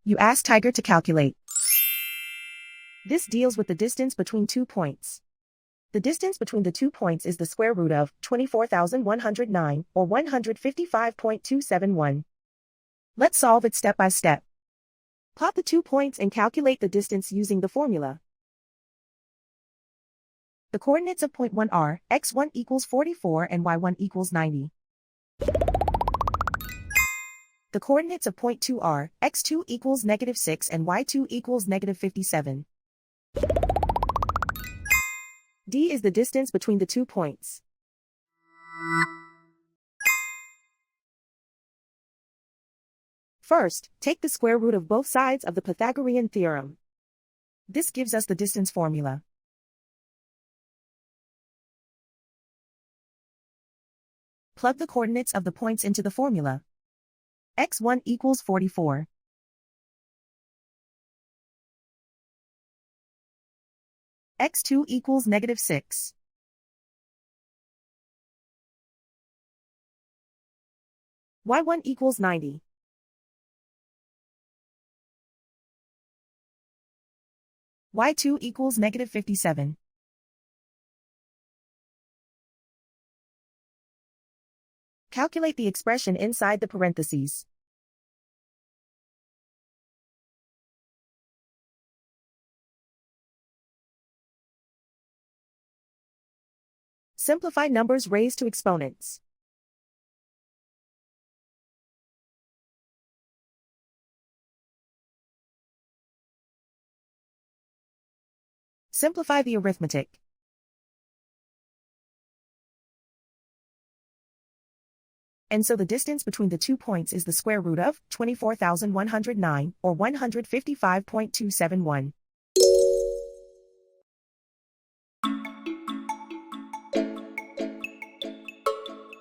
You ask Tiger to calculate. This deals with the distance between 2 points. The distance between the 2 points is the square root of 24,109, or 155.271. Let's solve it step by step. Plot the 2 points and calculate the distance using the formula. The coordinates of point 1 are x1 equals 44 and y1 equals 90. The coordinates of point 2 are x2 equals -6 and y2 equals -57. D is the distance between the 2 points. First, take the square root of both sides of the Pythagorean theorem. This gives us the distance formula. Plug the coordinates of the points into the formula. x1 equals 44. x2 equals -6. y1 equals 90. y2 equals -57. Calculate the expression inside the parentheses. Simplify numbers raised to exponents. Simplify the arithmetic. And so the distance between the 2 points is the square root of 24,109, or 155.271.